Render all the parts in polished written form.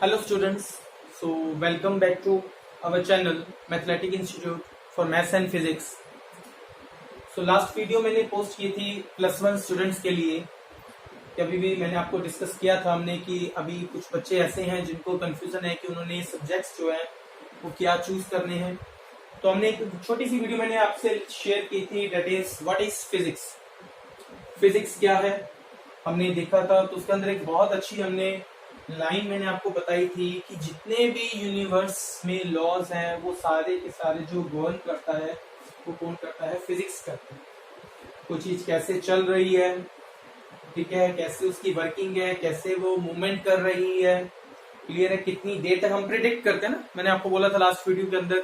Hello students, so welcome back to our channel Mathematics Institute for Maths and Physics. So last video मैंने post की थी +1 students के लिए कि अभी भी मैंने आपको डिस्कस किया था हमने कि अभी कुछ बच्चे ऐसे हैं जिनको कंफ्यूजन है कि उन्होंने सब्जेक्ट्स जो है वो क्या चूज करने हैं। तो हमने एक छोटी सी वीडियो मैंने आपसे शेयर की थी, that is what is physics. Physics क्या है हमने देखा था। तो उसके अंदर एक बहुत अच्छी हमने लाइन मैंने आपको बताई थी कि जितने भी यूनिवर्स में लॉज हैं वो सारे के सारे जो गवर्न करता है वो कौन करता है, फिजिक्स करता है। कोई चीज कैसे चल रही है, ठीक है, कैसे उसकी वर्किंग है, कैसे वो मूवमेंट कर रही है, क्लियर है, कितनी देर तक हम प्रिडिक्ट करते हैं ना। मैंने आपको बोला था लास्ट वीडियो के अंदर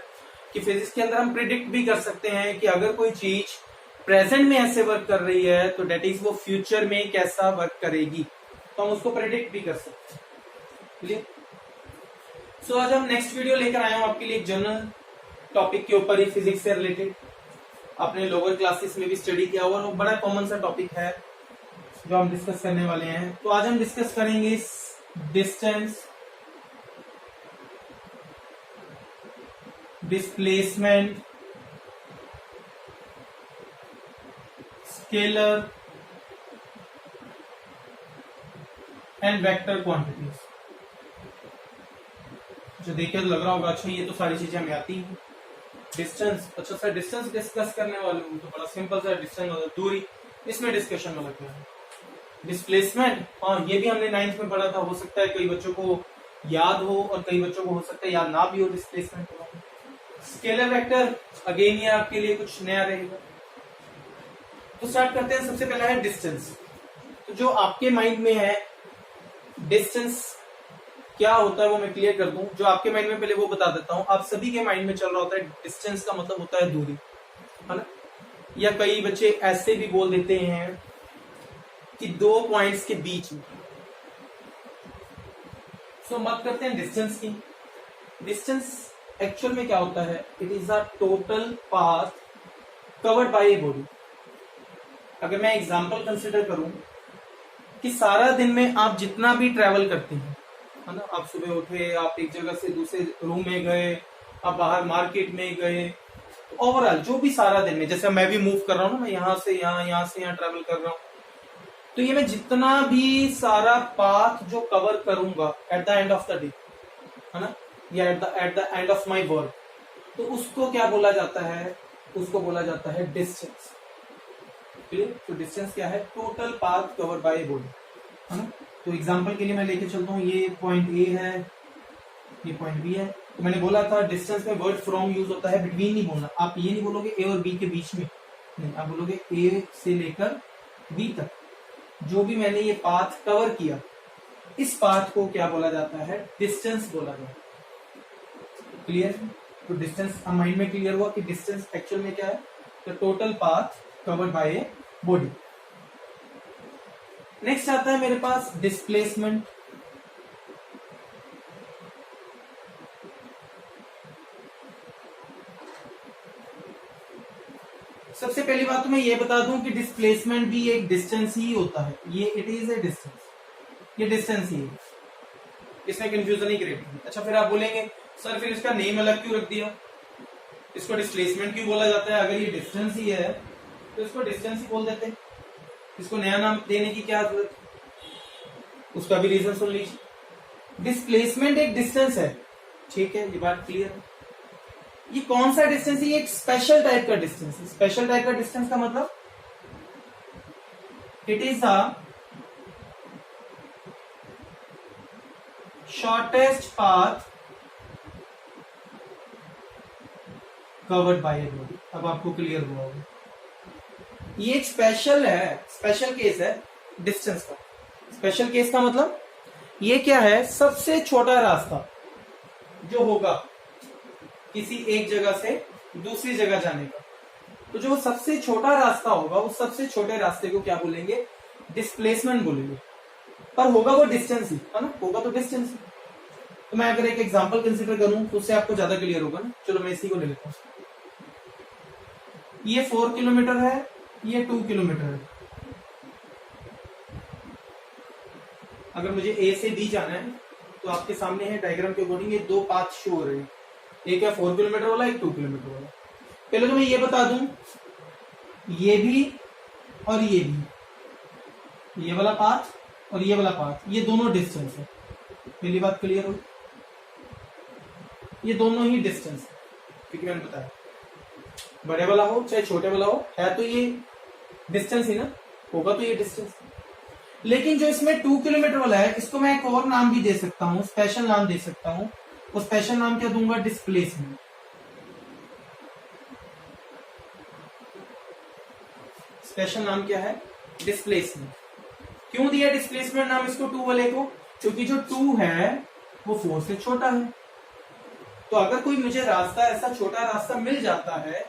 कि फिजिक्स के अंदर हम प्रिडिक्ट भी कर सकते हैं कि अगर कोई चीज प्रेजेंट में ऐसे वर्क कर रही है तो डेट इज वो फ्यूचर में कैसा वर्क करेगी, तो हम उसको प्रेडिक्ट भी कर सकते हैं। क्लियर। सो आज हम नेक्स्ट वीडियो लेकर आए हैं आपके लिए एक जनरल टॉपिक के ऊपर ही, फिजिक्स से रिलेटेड। आपने लोअर क्लासेस में भी स्टडी किया हुआ और बड़ा कॉमन सा टॉपिक है जो हम डिस्कस करने वाले हैं। तो आज हम डिस्कस करेंगे distance, displacement, scalar and vector quantities. जो देखे तो लग रहा होगा अच्छा ये तो सारी चीजें हमें आती हैं। डिस्टेंस, अच्छा सर डिस्टेंस डिस्कस करने वाले हूँ तो बड़ा सिंपल सा, डिस्टेंस मतलब दूरी, इसमें डिस्कशन वाला क्या है। डिस्प्लेसमेंट, हाँ ये भी हमने 9th में पढ़ा था, हो सकता है कई बच्चों को याद हो और कई बच्चों को हो सकता है याद ना भी हो डिस्प्लेसमेंट। स्केलर वेक्टर, अगेन ये आपके लिए कुछ नया रहेगा। तो स्टार्ट करते हैं। सबसे पहला है डिस्टेंस। तो जो आपके माइंड में है डिस्टेंस क्या होता है वो मैं क्लियर कर दूं। जो आपके माइंड में पहले वो बता देता हूं। आप सभी के माइंड में चल रहा होता है डिस्टेंस का मतलब होता है दूरी, है ना। या कई बच्चे ऐसे भी बोल देते हैं कि दो पॉइंट्स के बीच में। सो बात करते हैं डिस्टेंस की। डिस्टेंस एक्चुअल में क्या होता है, it is a total path covered by a body. अगर मैं एग्जांपल कंसिडर करूं कि सारा दिन में आप जितना भी ट्रेवल करते हैं, है ना, आप सुबह उठे, आप एक जगह से दूसरे रूम में गए, आप बाहर मार्केट में गए, तो ओवरऑल जो भी सारा दिन में, जैसे मैं भी मूव कर रहा हूँ ना, मैं यहाँ से यहाँ से यहाँ ट्रेवल कर रहा हूँ, तो ये मैं जितना भी सारा पाथ जो कवर करूंगा at the end of the day, है ना, या at the end of my work, तो उसको क्या बोला जाता है, उसको बोला जाता है डिस्टेंस। क्लियर। तो डिस्टेंस क्या है, total path cover by body, है ना। तो एग्जांपल के लिए मैं लेके चलता हूँ, ये पॉइंट ए है, ये पॉइंट बी है। तो मैंने बोला था डिस्टेंस में वर्ड फ्रॉम यूज होता है, बिटवीन नहीं बोलना। आप ये नहीं बोलोगे ए और बी के बीच में, नहीं, आप बोलोगे ए से लेकर बी तक जो भी मैंने ये पाथ कवर किया, इस पाथ को क्या बोला जाता है, डिस्टेंस बोला जाता है। क्लियर। तो डिस्टेंस माइंड में क्लियर हुआ कि डिस्टेंस एक्चुअल में क्या है, the total path covered by a body. Next आता है मेरे पास डिस्प्लेसमेंट। सबसे पहली बात तो मैं ये बता दूं कि डिस्प्लेसमेंट भी एक डिस्टेंस ही होता है। ये इट इज ए डिस्टेंस, ये डिस्टेंस ही है, इसमें कंफ्यूजन ही क्रिएट होगी। अच्छा फिर आप बोलेंगे सर फिर इसका नेम अलग क्यों रख दिया, इसको डिस्प्लेसमेंट क्यों बोला जाता है, अगर ये डिस्टेंस ही है तो इसको डिस्टेंस ही बोल देते हैं, इसको नया नाम देने की क्या जरूरत, उसका भी रीजन सुन लीजिए। डिस्प्लेसमेंट एक डिस्टेंस है, ठीक है, ये बात क्लियर है। ये कौन सा डिस्टेंस है, ये एक स्पेशल टाइप का डिस्टेंस है। स्पेशल टाइप का डिस्टेंस का मतलब it is a shortest path covered by a body. अब आपको क्लियर हुआ होगा, ये एक स्पेशल है, स्पेशल केस है डिस्टेंस का। स्पेशल केस का मतलब ये क्या है, सबसे छोटा रास्ता जो होगा किसी एक जगह से दूसरी जगह जाने का, तो जो सबसे छोटा रास्ता होगा उस सबसे छोटे रास्ते को क्या बोलेंगे, डिस्प्लेसमेंट बोलेंगे। पर होगा वो डिस्टेंस ही, है ना, होगा तो डिस्टेंस ही। तो मैं अगर एक एग्जांपल कंसीडर करूं तो उससे आपको ज्यादा क्लियर होगा ना। चलो मैं इसी को ले लेता हूं। ये 4 किलोमीटर है, ये 2 किलोमीटर है। अगर मुझे ए से बी जाना है तो आपके सामने है डायग्राम के अकॉर्डिंग ये दो पाथ शो हो रहे हैं, एक है 4 किलोमीटर वाला, एक 2 किलोमीटर वाला। पहले तो मैं ये बता दूं, ये भी और ये भी, ये वाला पाथ और ये वाला पाथ, ये दोनों डिस्टेंस है। पहली बात क्लियर हो, ये दोनों ही डिस्टेंस है, क्योंकि मैंने बताया बड़े वाला हो चाहे छोटे वाला हो, है तो ये डिस्टेंस ही ना, होगा तो ये डिस्टेंस। लेकिन जो इसमें 2 किलोमीटर वाला है, इसको मैं एक और नाम भी दे सकता हूं, स्पेशल नाम दे सकता हूं। वो स्पेशल नाम क्या दूंगा? डिस्प्लेसमेंट। स्पेशल नाम क्या है? डिस्प्लेसमेंट। क्यों दिया डिस्प्लेसमेंट नाम इसको 2 वाले को? क्योंकि जो 2 है वो 4 से छोटा है। तो अगर कोई मुझे रास्ता, ऐसा छोटा रास्ता मिल जाता है,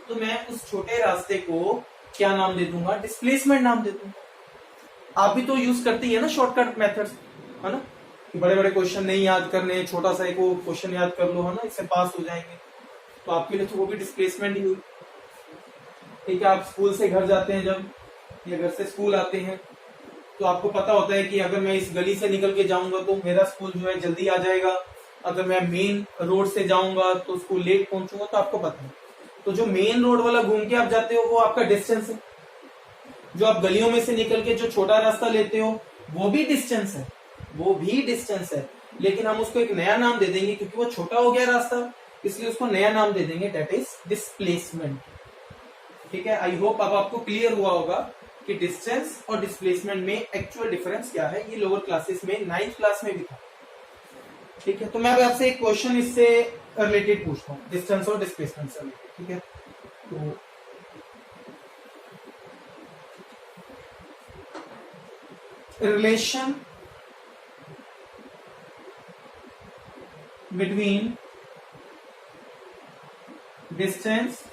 तो मैं उस छोटे रास्ते को क्या नाम दे दूंगा? डिस्प्लेसमेंट नाम दे दूंगा। आप भी तो यूज करते ही है ना शॉर्टकट मेथड्स, है ना, कि बड़े बड़े क्वेश्चन नहीं याद करने, छोटा सा एक क्वेश्चन याद कर लो, है ना, इससे पास हो जाएंगे। तो आपके लिए तो वो भी डिस्प्लेसमेंट ही हुई। ठीक है, आप स्कूल से घर जाते हैं जब, या घर से स्कूल आते हैं, तो आपको पता होता है कि अगर मैं इस गली से निकल के जाऊंगा तो मेरा स्कूल जो है जल्दी आ जाएगा, अगर मैं मेन रोड से जाऊंगा तो स्कूल लेट पहुंचूंगा, तो आपको पता है। तो जो मेन रोड वाला घूम के आप जाते हो वो आपका डिस्टेंस है। जो आप गलियों में से निकल के जो छोटा रास्ता लेते हो वो भी डिस्टेंस है, वो भी डिस्टेंस है। लेकिन हम उसको एक नया नाम दे देंगे, क्योंकि वो छोटा हो गया रास्ता, इसलिए उसको नया नाम दे देंगे, दैट इज डिस्प्लेसमेंट। ठीक है, आई होप अब आपको क्लियर हुआ होगा कि डिस्टेंस और डिस्प्लेसमेंट में एक्चुअल डिफरेंस क्या है। ये लोअर क्लासेस में 9th क्लास में भी था। ठीक है, तो मैं अब आपसे एक क्वेश्चन इससे रिलेटेड पूछता हूँ, डिस्टेंस और डिस्प्लेसमेंट से रिलेटेड। ठीक है, तो relation between distance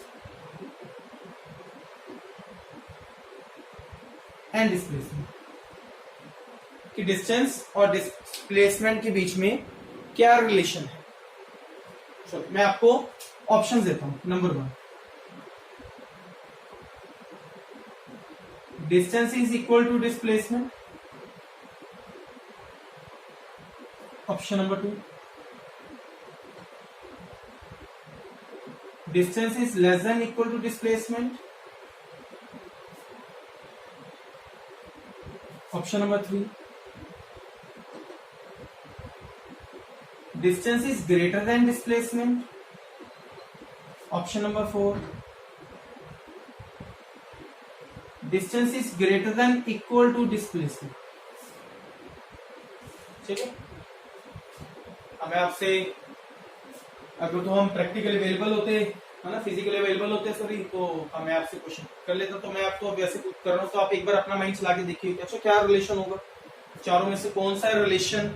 and displacement, कि डिस्टेंस और डिस्प्लेसमेंट के बीच में क्या रिलेशन है। चलो मैं आपको ऑप्शन देता हूं। Number 1, distance is equal to displacement. Option number 2, distance is less than equal to displacement. Option number 3, distance is greater than displacement. Option number 4, distance is greater than equal to displacement. ठीक है, अब मैं आपसे, अगर तो हम practically available होते है ना, फिजिकली अवेलेबल होते सॉरी, तो मैं आपसे क्वेश्चन कर लेता। तो मैं आपको वैसे कर रहा हूँ, तो आप एक बार अपना माइंड चला के देखिए, अच्छा क्या रिलेशन होगा, चारों में से कौन सा रिलेशन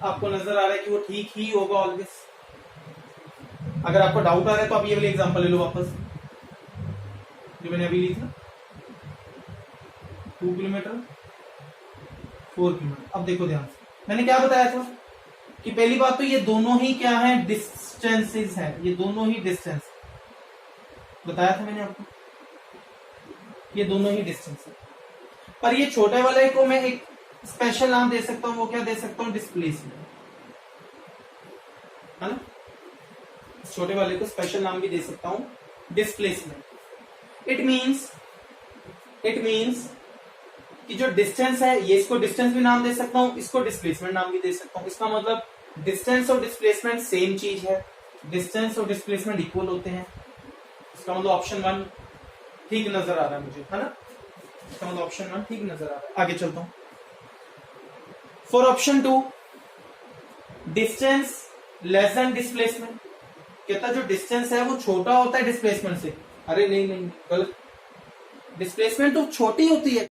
आपको नजर आ रहा है कि वो ठीक ही होगा ऑलवेज। अगर आपको डाउट आ रहा है तो आप ये वाली एग्जांपल ले लो वापस, जो मैंने अभी ली थी ना, 2 किलोमीटर 4 किलोमीटर। अब देखो ध्यान से, मैंने क्या बताया था कि पहली बात तो ये दोनों ही क्या है? डिस्टेंसेस है, ये दोनों ही डिस्टेंस बताया था मैंने आपको, ये दोनों ही डिस्टेंस है। पर ये छोटे वाले को मैं एक स्पेशल नाम दे सकता हूं, वो क्या दे सकता हूं? डिस्प्लेसमेंट, है ना, छोटे वाले को स्पेशल नाम भी दे सकता हूं, डिस्प्लेसमेंट। इट मीन्स कि जो डिस्टेंस है, ये इसको डिस्टेंस भी नाम दे सकता हूं, इसको डिस्प्लेसमेंट नाम भी दे सकता हूं। इसका मतलब डिस्टेंस और डिस्प्लेसमेंट सेम चीज है, डिस्टेंस और डिस्प्लेसमेंट इक्वल होते हैं। इसका मतलब ऑप्शन 1 ठीक नजर आ रहा है मुझे, है ना, इसका मतलब ऑप्शन 1 ठीक नजर आ रहा है। आगे चलता हूं। For option 2, distance less than displacement, कहता जो डिस्टेंस है वो छोटा होता है डिस्प्लेसमेंट से। अरे नहीं नहीं, गलत, डिस्प्लेसमेंट तो छोटी होती है।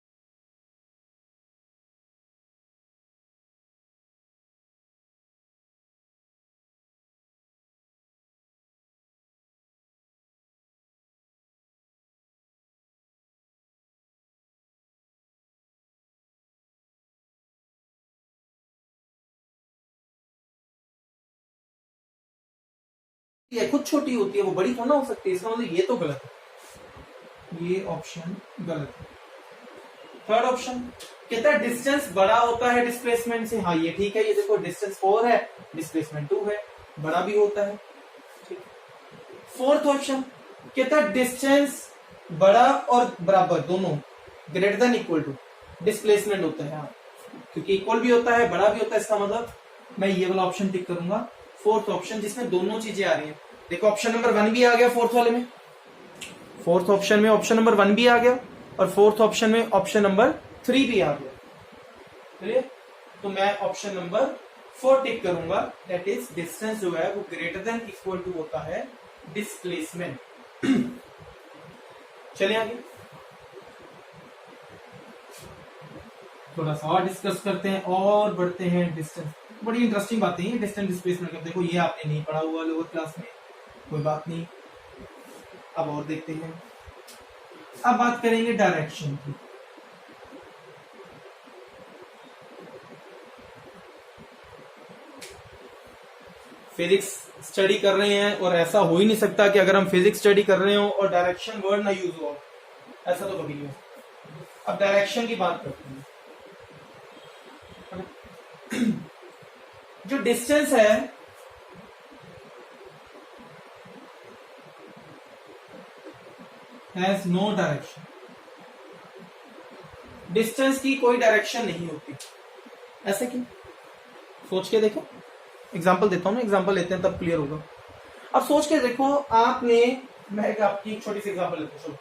ये खुद छोटी होती है, वो बड़ी थोड़ा हो सकती है, इसका मतलब ये तो गलत है, ये ऑप्शन गलत है। थर्ड ऑप्शन कहता है डिस्टेंस बड़ा होता है डिस्प्लेसमेंट से, हाँ ये ठीक है, ये देखो डिस्टेंस 4 है, डिस्प्लेसमेंट 2 है, बड़ा भी होता है, ठीक। फोर्थ ऑप्शन कहता है डिस्टेंस बड़ा और बराबर दोनों greater than equal to displacement होता है, हाँ क्योंकि इक्वल भी होता है बड़ा भी होता है, इसका मतलब मैं ये वाला ऑप्शन टिक करूंगा, फोर्थ ऑप्शन जिसमें दोनों चीजें आ रही है। देखो ऑप्शन नंबर 1 भी आ गया फोर्थ वाले में, फोर्थ ऑप्शन में ऑप्शन नंबर 1 भी आ गया और फोर्थ ऑप्शन में ऑप्शन नंबर 3 भी आ गया, क्लियर। तो मैं ऑप्शन नंबर 4 टिक करूंगा, दैट इज डिस्टेंस जो है वो ग्रेटर देन इक्वल टू होता है डिस्प्लेसमेंट। चलिए आगे थोड़ा सा और डिस्कस करते हैं और बढ़ते हैं। डिस्टेंस बड़ी इंटरेस्टिंग बातें हैं डिस्टेंस डिस्प्लेसमेंट। देखो ये आपने नहीं पढ़ा हुआ लोअर क्लास में, कोई बात नहीं, अब और देखते हैं। अब बात करेंगे डायरेक्शन की। फिजिक्स स्टडी कर रहे हैं और ऐसा हो ही नहीं सकता कि अगर हम फिजिक्स स्टडी कर रहे हो और डायरेक्शन वर्ड ना यूज हो, ऐसा तो कभी नहीं हो। अब डायरेक्शन की बात करते हैं। जो डिस्टेंस है हैज नो डायरेक्शन, डिस्टेंस की कोई डायरेक्शन नहीं होती। ऐसे क्यों? सोच के देखो, एग्जाम्पल देता हूं ना, एग्जाम्पल लेते हैं तब क्लियर होगा। अब सोच के देखो, आपने, मैं आपकी छोटी सी एग्जाम्पल लेता हूँ,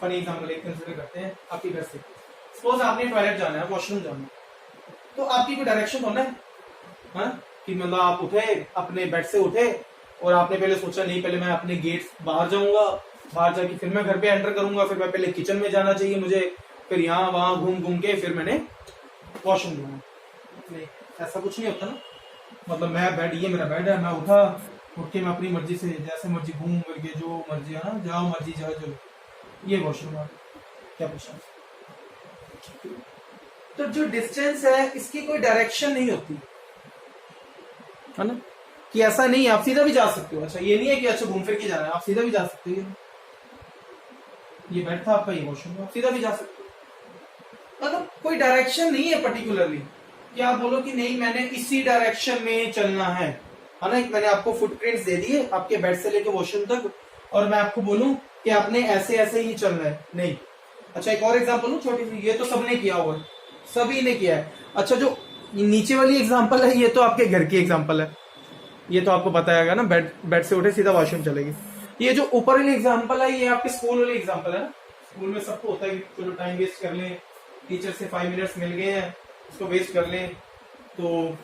फनी एग्जाम्पल एक कंसिडर करते हैं आपके घर से। सपोज आपने टॉयलेट जाना है, वॉशरूम जाना है, तो आपकी कोई डायरेक्शन होना है, हाँ? कि मतलब आप उठे, अपने बेड से उठे और आपने पहले सोचा नहीं, पहले मैं अपने गेट बाहर जाऊंगा, बाहर जाके फिर मैं घर पे एंटर करूंगा, फिर मैं पहले किचन में जाना चाहिए मुझे, फिर यहाँ वहां घूम घूम के फिर मैंने वॉशरूम जाना। नहीं, ऐसा कुछ नहीं होता ना। मतलब मैं बेड, ये मेरा बेड है, मैं उठा, उठ के मैं अपनी मर्जी से जैसे मर्जी घूम करके जो मर्जी है ना, जाओ मर्जी जाओ, चलो ये वॉशरूम है। क्या पूछा? तो जो डिस्टेंस है इसकी कोई डायरेक्शन नहीं होती है ना, कि ऐसा नहीं, आप सीधा भी जा सकते हो। अच्छा ये नहीं है कि अच्छा घूम फिर के जाना है, आप सीधा भी जा सकते हो। ये बेड था आपका, ये वॉशरूम, आप सीधा भी जा सकते हो। मतलब कोई डायरेक्शन नहीं है पर्टिकुलरली कि आप बोलो कि नहीं मैंने इसी डायरेक्शन में चलना है ना। मैंने आपको फुटप्रिंट्स दे दिए आपके बेड से लेके वॉशरूम तक, और मैं आपको बोलूं कि आपने ऐसे ऐसे ही चलना है, नहीं। अच्छा एक और एग्जांपल लूं छोटी सी, ये तो सबने किया हुआ है, सभी ने किया है। अच्छा जो नीचे वाली एग्जांपल है, ये तो आपके घर की एग्जांपल है, ये तो आपको पता है ना, बेड से उठे सीधा वॉशरूम चलेगी। ये जो ऊपर वाली एग्जांपल है, ये आपके स्कूल वाली एग्जांपल है ना। स्कूल में सबको होता है कि चलो टाइम वेस्ट कर लें, टीचर से 5 मिनट्स मिल गए हैं, उसको वेस्ट कर लें, तो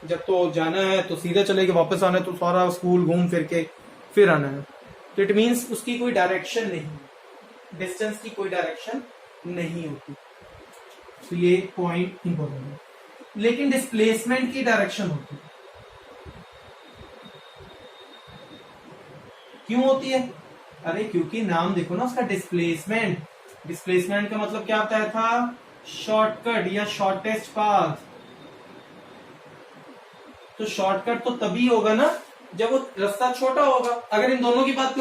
जब तो जाना है तो सीधा चलेगा, वापस आना है तो सारा स्कूल घूम फिर के फिर आना है। तो इट मीन्स उसकी कोई डायरेक्शन नहीं, डिस्टेंस की कोई डायरेक्शन नहीं होती। तो ये पॉइंट इंपॉर्टेंट है। लेकिन डिस्प्लेसमेंट की डायरेक्शन होती है। क्यों होती है? अरे क्योंकि नाम देखो ना उसका, डिस्प्लेसमेंट। डिस्प्लेसमेंट का मतलब क्या बताया था? शॉर्टकट या शॉर्टेस्ट पाथ। तो शॉर्टकट तो तभी होगा ना जब वो रास्ता छोटा होगा। अगर इन दोनों की बात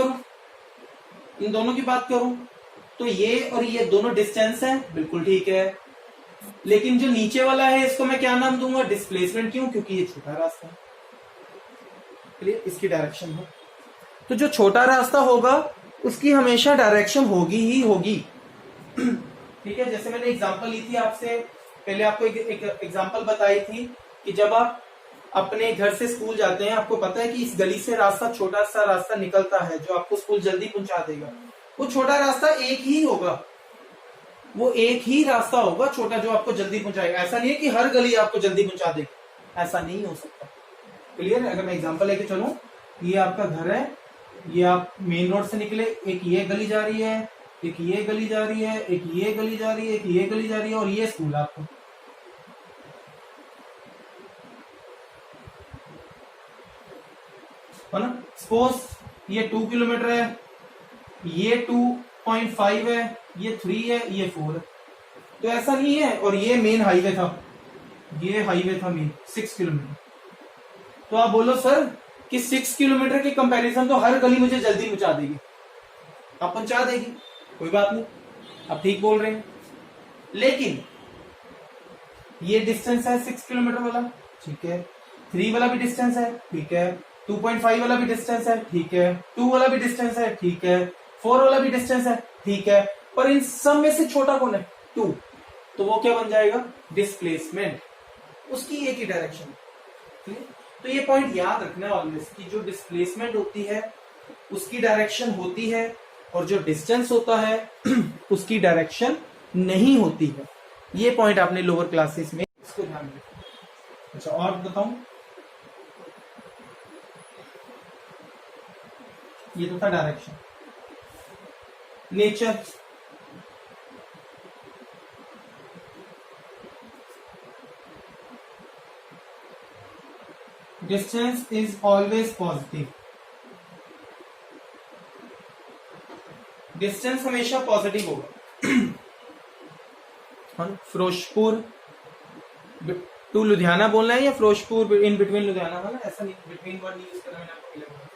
करूं, तो ये और ये दोनों डिस्टेंस है, बिल्कुल ठीक है। लेकिन जो नीचे वाला है इसको मैं क्या नाम दूंगा? डिस्प्लेसमेंट। क्यों? क्योंकि ये छोटा रास्ता है, इसकी डायरेक्शन है। तो जो छोटा रास्ता होगा उसकी हमेशा डायरेक्शन होगी ही होगी। ठीक है, जैसे मैंने एग्जांपल ली थी आपसे पहले, आपको एक एग्जांपल बताई थी कि जब आप अपने घर से स्कूल जाते हैं, आपको पता है कि इस गली से रास्ता, छोटा सा रास्ता निकलता है जो आपको स्कूल जल्दी पहुंचा देगा। वो छोटा रास्ता एक ही होगा, वो एक ही रास्ता होगा छोटा जो आपको जल्दी पहुंचाएगा। ऐसा नहीं है कि हर गली आपको जल्दी पहुंचा देगी, ऐसा नहीं हो सकता। क्लियर है? अगर मैं एग्जांपल लेके चलूं, ये आपका घर है, ये आप मेन रोड से निकले, एक ये गली जा रही है, एक ये गली जा रही है, एक ये गली जा रही है, एक ये गली जा रही है, और ये स्कूल आपको। है ना? सपोज ये 2 किलोमीटर है, ये 2.5 है, ये 3 है, ये 4 है। तो ऐसा नहीं है, और ये मेन हाईवे था, ये हाईवे था मेन 6 किलोमीटर। तो आप बोलो सर कि 6 किलोमीटर के कंपैरिजन तो हर गली मुझे जल्दी पहुंचा देगी। आप पहुंचा देगी, कोई बात नहीं, आप ठीक बोल रहे हैं। लेकिन ये डिस्टेंस है 6 किलोमीटर वाला, ठीक है, 3 वाला भी डिस्टेंस है, ठीक है, 2.5 वाला भी डिस्टेंस है, ठीक है, 2 वाला भी डिस्टेंस है, ठीक है, 4 वाला भी डिस्टेंस है, ठीक है, पर इन सब में से छोटा कौन है? 2। तो वो क्या बन जाएगा? डिस्प्लेसमेंट, उसकी एक ही डायरेक्शन। तो ये पॉइंट याद रखना ऑलवेज कि जो डिस्प्लेसमेंट होती है उसकी डायरेक्शन होती है और जो डिस्टेंस होता है उसकी डायरेक्शन नहीं होती है। ये पॉइंट आपने लोअर क्लासेस में इसको ध्यान रखना। अच्छा, और बताऊं, ये तो था direction. Nature, distance is always positive, distance हमेशा पॉजिटिव होगा। फिरोजपुर टू लुधियाना बोलना है या फिरोजपुर इन बिटवीन लुधियाना, है ना, ऐसा नहीं, बिटवीन वर्ड यूज करना मैंने आपको मिलेगा।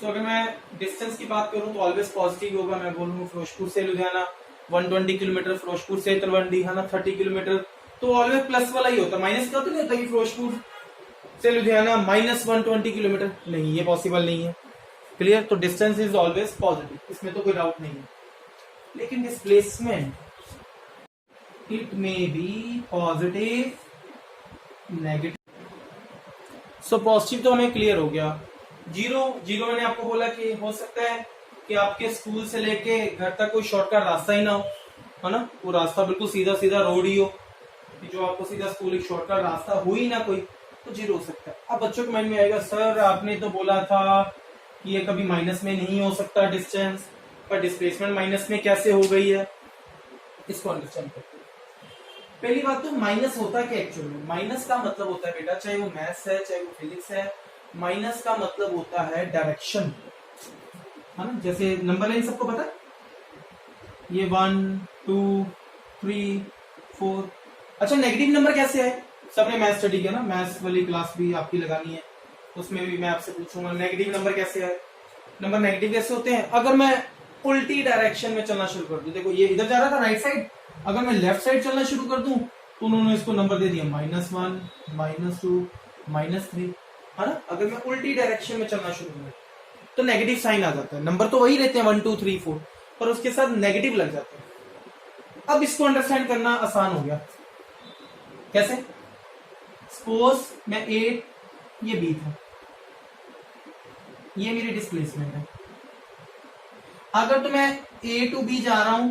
सो अगर मैं डिस्टेंस की बात करूं तो ऑलवेज पॉजिटिव होगा। मैं बोलूँ फिरोजपुर से लुधियाना 120 किलोमीटर, फिरोजपुर से तलवंडी, है ना, 30 किलोमीटर, तो ऑलवेज प्लस वाला ही होता है, माइनस का तो नहीं होता कि फिरोजपुर से लुधियाना -120 किलोमीटर, नहीं, ये पॉसिबल नहीं है। क्लियर? तो डिस्टेंस इज ऑलवेज पॉजिटिव, इसमें तो कोई डाउट नहीं है। लेकिन displacement, it may be positive, negative. So positive तो हमें क्लियर हो गया। जीरो मैंने आपको बोला कि हो सकता है कि आपके स्कूल से लेके घर तक कोई शॉर्टकट रास्ता ही ना हो, है ना, वो रास्ता बिल्कुल सीधा सीधा रोड ही हो, कि जो आपको सीधा स्कूल एक शॉर्टकट रास्ता हो ही ना कोई, तो जीरो हो सकता है। अब बच्चों के माइंड में आएगा, सर आपने तो बोला था कि ये कभी माइनस में नहीं हो सकता डिस्टेंस, पर डिस्प्लेसमेंट माइनस में कैसे हो गई है? इसको अंडरस्टैंड करते हैं। पहली बात तो माइनस होता क्या एक्चुअली? माइनस का मतलब होता है बेटा, चाहे वो मैथ्स है चाहे वो फिजिक्स है, माइनस का मतलब होता है डायरेक्शन, है ना। जैसे नंबर लाइन सबको पता है, ये 1 2 3 4। अच्छा, नेगेटिव नंबर कैसे है? सबने मैथ स्टडी किया ना, मैथ्स वाली क्लास भी आपकी लगानी है, उसमें भी मैं आपसे पूछूंगा नेगेटिव नंबर कैसे है। नंबर नेगेटिव कैसे होते हैं? अगर मैं उल्टी डायरेक्शन में चलना शुरू कर दूं, देखो ये इधर जा रहा था राइट साइड, अगर मैं लेफ्ट साइड चलना शुरू कर दूं तो उन्होंने इसको नंबर दे दिया -1 -2 -3, है ना। अगर मैं उल्टी डायरेक्शन में चलना शुरू करूं तो नेगेटिव साइन आ जाता है। नंबर तो वही रहते हैं 1 2 3 4, पर उसके साथ नेगेटिव लग जाते हैं। अब इसको अंडरस्टैंड करना आसान हो गया। कैसे? सपोज मैं ए, ये बी था, ये मेरी डिस्प्लेसमेंट है। अगर तो मैं ए टू बी जा रहा हूं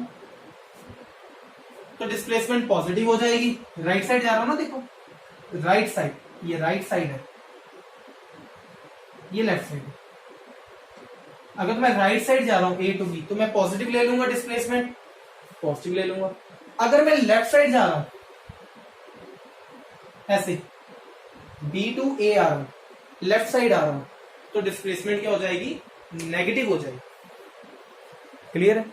तो डिस्प्लेसमेंट पॉजिटिव हो जाएगी, राइट साइड जा रहा हूं ना, देखो राइट साइड, ये राइट साइड है, ये लेफ्ट साइड है। अगर मैं राइट साइड जा रहा हूं ए टू बी तो मैं पॉजिटिव ले लूंगा, डिस्प्लेसमेंट पॉजिटिव ले लूंगा। अगर मैं लेफ्ट साइड जा रहा हूं, ऐसे बी टू ए आ रहा हूं, लेफ्ट साइड आ रहा हूं, तो डिस्प्लेसमेंट क्या हो जाएगी? नेगेटिव हो जाएगी। क्लियर है?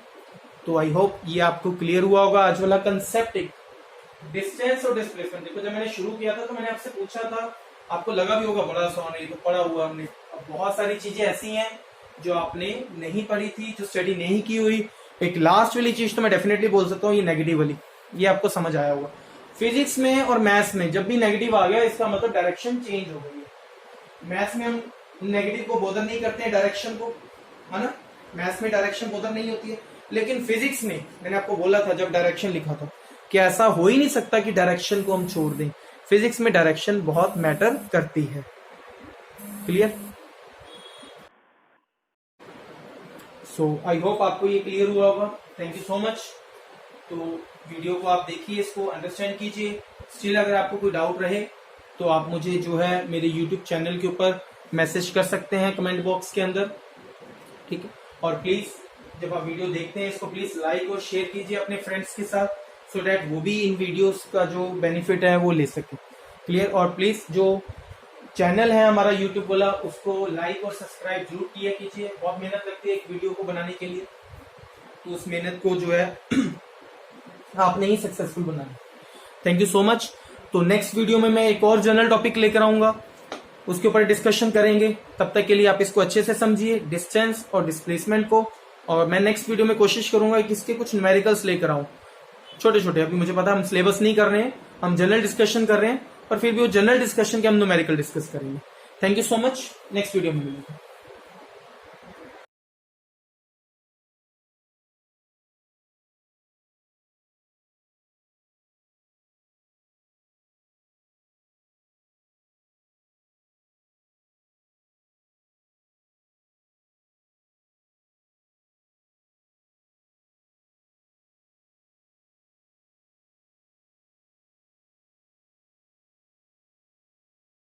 तो आई होप ये आपको क्लियर हुआ होगा आज वाला कंसेप्ट, एक डिस्टेंस और डिस्प्लेसमेंट। देखो जब मैंने शुरू किया था तो मैंने आपसे पूछा था, आपको लगा भी होगा बड़ा सा नहीं तो पढ़ा हुआ हमने। अब बहुत सारी चीजें ऐसी हैं जो आपने नहीं पढ़ी थी, जो स्टडी नहीं की हुई। एक लास्ट वाली चीज तो मैं डेफिनेटली बोल सकता हूँ, ये नेगेटिव वाली, ये आपको समझ आया होगा। फिजिक्स में और मैथ्स में जब भी नेगेटिव आ गया इसका मतलब डायरेक्शन चेंज हो गई है। मैथ्स में हम नेगेटिव को बोधर नहीं करते हैं, डायरेक्शन को, है ना, मैथ्स में डायरेक्शन बोधर नहीं होती है। लेकिन फिजिक्स में मैंने आपको बोला था जब डायरेक्शन लिखा था कि ऐसा हो ही नहीं सकता कि डायरेक्शन को हम छोड़ दें। फिजिक्स में डायरेक्शन बहुत मैटर करती है। क्लियर? सो आई होप आपको ये क्लियर हुआ होगा। Thank you so much. तो वीडियो को आप देखिए, इसको अंडरस्टैंड कीजिए। स्टिल अगर आपको कोई डाउट रहे तो आप मुझे जो है मेरे यूट्यूब चैनल के ऊपर मैसेज कर सकते हैं कमेंट बॉक्स के अंदर, ठीक है। और प्लीज जब आप वीडियो देखते हैं इसको प्लीज लाइक और शेयर कीजिए अपने फ्रेंड्स के साथ, सो दैट वो भी इन वीडियोस का जो बेनिफिट है वो ले सके। क्लियर? और प्लीज जो चैनल है हमारा यूट्यूब वाला उसको लाइक और सब्सक्राइब जरूर किया कीजिए। बहुत मेहनत लगती है एक वीडियो को बनाने के लिए, तो उस मेहनत को जो है आपने ही सक्सेसफुल बनाना। Thank you so much. तो नेक्स्ट वीडियो में मैं एक और जनरल टॉपिक लेकर आऊंगा, उसके ऊपर डिस्कशन करेंगे। तब तक के लिए आप इसको अच्छे से समझिए, डिस्टेंस और डिस्प्लेसमेंट को। और मैं नेक्स्ट वीडियो में कोशिश करूंगा कि इसके कुछ न्यूमेरिकल्स लेकर आऊं, छोटे छोटे। अभी मुझे पता है हम सिलेबस नहीं कर रहे हैं, हम जनरल डिस्कशन कर रहे हैं, पर फिर भी वो जनरल डिस्कशन के हम न्यूमेरिकल डिस्कस करेंगे। Thank you so much, next video में मिलेंगे।